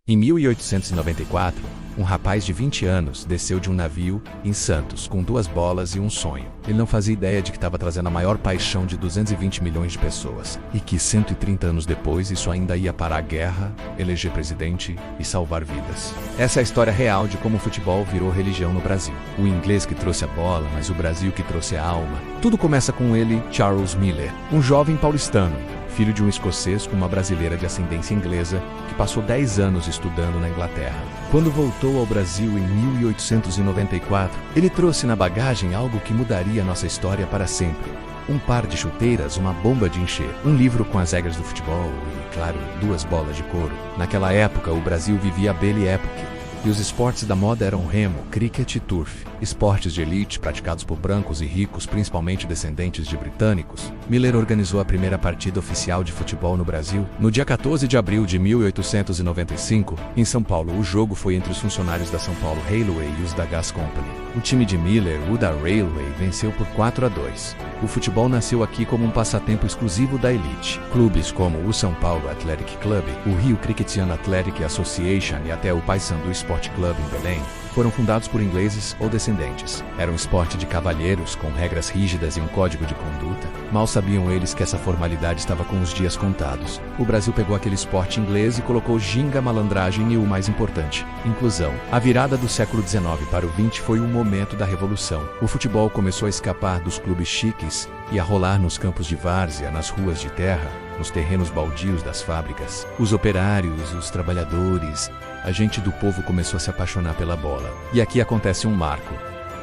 Em 1894, um rapaz de 20 anos desceu de um navio em Santos com 2 bolas e um sonho. Ele não fazia ideia de que estava trazendo a maior paixão de 220 milhões de pessoas e que 130 anos depois isso ainda ia parar a guerra, eleger presidente e salvar vidas. Essa é a história real de como o futebol virou religião no Brasil. O inglês que trouxe a bola, mas o Brasil que trouxe a alma. Tudo começa com ele, Charles Miller, um jovem paulistano, filho de um escocês com uma brasileira de ascendência inglesa, que passou 10 anos estudando na Inglaterra. Quando voltou ao Brasil em 1894, ele trouxe na bagagem algo que mudaria nossa história para sempre. Um par de chuteiras, uma bomba de encher, um livro com as regras do futebol e, claro, 2 bolas de couro. Naquela época, o Brasil vivia a Belle Époque. E os esportes da moda eram remo, cricket e turf. Esportes de elite praticados por brancos e ricos, principalmente descendentes de britânicos. Miller organizou a primeira partida oficial de futebol no Brasil no dia 14 de abril de 1895, em São Paulo. O jogo foi entre os funcionários da São Paulo Railway e os da Gas Company. O time de Miller, o da Railway, venceu por 4-2. O futebol nasceu aqui como um passatempo exclusivo da elite. Clubes como o São Paulo Athletic Club, o Rio Cricketian Athletic Association e até o Paysandu Sport Club em Belém foram fundados por ingleses ou descendentes. Era um esporte de cavalheiros, com regras rígidas e um código de conduta. Mal sabiam eles que essa formalidade estava com os dias contados. O Brasil pegou aquele esporte inglês e colocou ginga, malandragem e o mais importante, inclusão. A virada do século XIX para o XX foi o momento da revolução. O futebol começou a escapar dos clubes chiques e a rolar nos campos de várzea, nas ruas de terra, nos terrenos baldios das fábricas. Os operários, os trabalhadores, a gente do povo começou a se apaixonar pela bola. E aqui acontece um marco.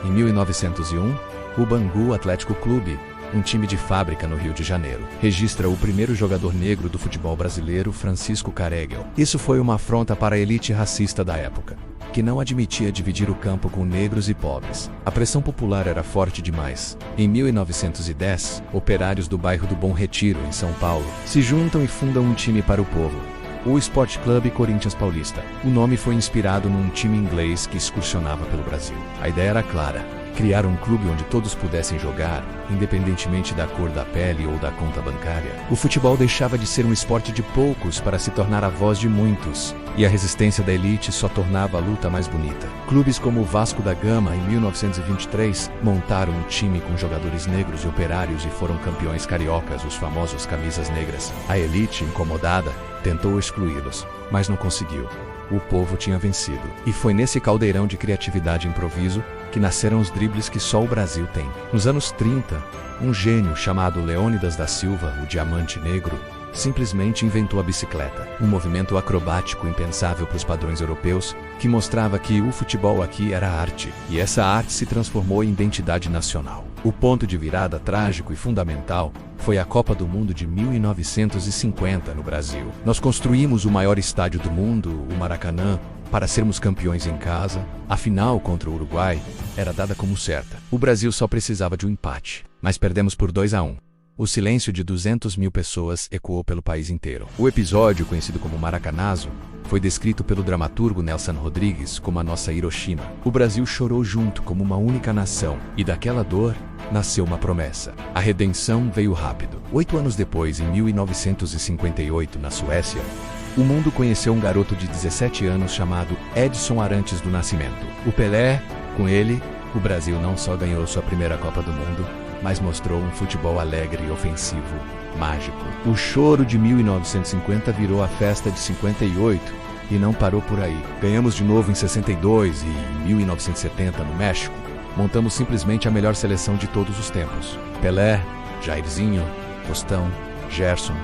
Em 1901, o Bangu Atlético Clube, um time de fábrica no Rio de Janeiro, registra o primeiro jogador negro do futebol brasileiro, Francisco Caregel. Isso foi uma afronta para a elite racista da época, que não admitia dividir o campo com negros e pobres. A pressão popular era forte demais. Em 1910, operários do bairro do Bom Retiro, em São Paulo, se juntam e fundam um time para o povo, o Sport Club Corinthians Paulista. O nome foi inspirado num time inglês que excursionava pelo Brasil. A ideia era clara: criar um clube onde todos pudessem jogar, independentemente da cor da pele ou da conta bancária. O futebol deixava de ser um esporte de poucos para se tornar a voz de muitos, e a resistência da elite só tornava a luta mais bonita. Clubes como o Vasco da Gama, em 1923, montaram um time com jogadores negros e operários e foram campeões cariocas, os famosos camisas negras. A elite, incomodada, tentou excluí-los, mas não conseguiu. O povo tinha vencido. E foi nesse caldeirão de criatividade e improviso que nasceram os dribles que só o Brasil tem. Nos anos 30, um gênio chamado Leônidas da Silva, o Diamante Negro, simplesmente inventou a bicicleta. Um movimento acrobático impensável para os padrões europeus, que mostrava que o futebol aqui era arte. E essa arte se transformou em identidade nacional. O ponto de virada trágico e fundamental foi a Copa do Mundo de 1950 no Brasil. Nós construímos o maior estádio do mundo, o Maracanã, para sermos campeões em casa. A final contra o Uruguai era dada como certa. O Brasil só precisava de um empate, mas perdemos por 2-1. O silêncio de 200 mil pessoas ecoou pelo país inteiro. O episódio, conhecido como Maracanazo, foi descrito pelo dramaturgo Nelson Rodrigues como a nossa Hiroshima. O Brasil chorou junto como uma única nação, e daquela dor nasceu uma promessa. A redenção veio rápido. 8 anos depois, em 1958, na Suécia, o mundo conheceu um garoto de 17 anos chamado Edson Arantes do Nascimento. O Pelé, com ele, o Brasil não só ganhou sua primeira Copa do Mundo, mas mostrou um futebol alegre e ofensivo, mágico. O choro de 1950 virou a festa de 58 e não parou por aí. Ganhamos de novo em 62 e em 1970 no México. Montamos simplesmente a melhor seleção de todos os tempos. Pelé, Jairzinho, Tostão, Gerson,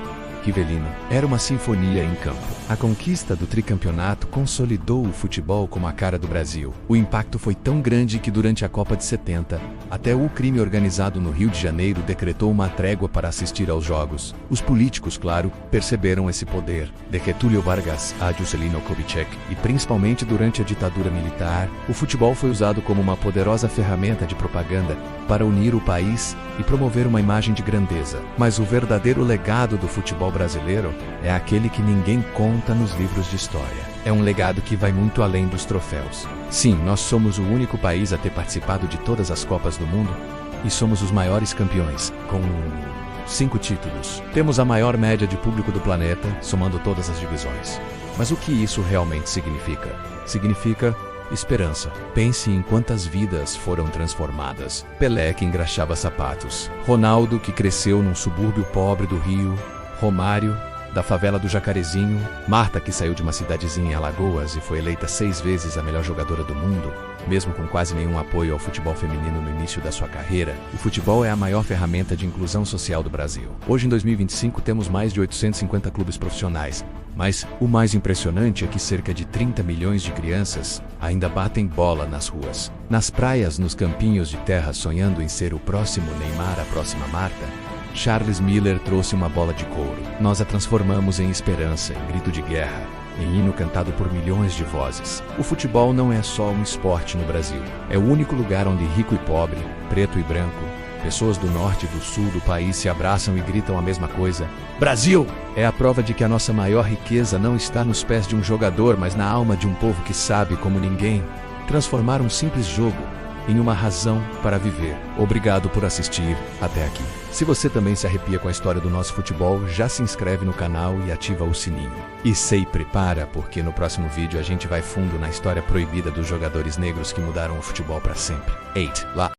Rivelino. Era uma sinfonia em campo. A conquista do tricampeonato consolidou o futebol como a cara do Brasil. O impacto foi tão grande que durante a Copa de 70, até o crime organizado no Rio de Janeiro decretou uma trégua para assistir aos jogos. Os políticos, claro, perceberam esse poder. De Getúlio Vargas a Juscelino Kubitschek, e principalmente durante a ditadura militar, o futebol foi usado como uma poderosa ferramenta de propaganda para unir o país e promover uma imagem de grandeza. Mas o verdadeiro legado do futebol brasileiro é aquele que ninguém conta nos livros de história. É um legado que vai muito além dos troféus. Sim, nós somos o único país a ter participado de todas as Copas do Mundo e somos os maiores campeões, com 5 títulos. Temos a maior média de público do planeta, somando todas as divisões. Mas o que isso realmente significa? Significa esperança. Pense em quantas vidas foram transformadas. Pelé, que engraxava sapatos. Ronaldo, que cresceu num subúrbio pobre do Rio. Romário, da favela do Jacarezinho. Marta, que saiu de uma cidadezinha em Alagoas e foi eleita 6 vezes a melhor jogadora do mundo. Mesmo com quase nenhum apoio ao futebol feminino no início da sua carreira, o futebol é a maior ferramenta de inclusão social do Brasil. Hoje, em 2025, temos mais de 850 clubes profissionais. Mas o mais impressionante é que cerca de 30 milhões de crianças ainda batem bola nas ruas, nas praias, nos campinhos de terra, sonhando em ser o próximo Neymar, a próxima Marta. Charles Miller trouxe uma bola de couro. Nós a transformamos em esperança, em grito de guerra, em hino cantado por milhões de vozes. O futebol não é só um esporte no Brasil. É o único lugar onde rico e pobre, preto e branco, pessoas do norte e do sul do país se abraçam e gritam a mesma coisa: Brasil! É a prova de que a nossa maior riqueza não está nos pés de um jogador, mas na alma de um povo que sabe, como ninguém, transformar um simples jogo em uma razão para viver. Obrigado por assistir até aqui. Se você também se arrepia com a história do nosso futebol, já se inscreve no canal e ativa o sininho. E se prepara, porque no próximo vídeo a gente vai fundo na história proibida dos jogadores negros que mudaram o futebol para sempre. 8. Lá.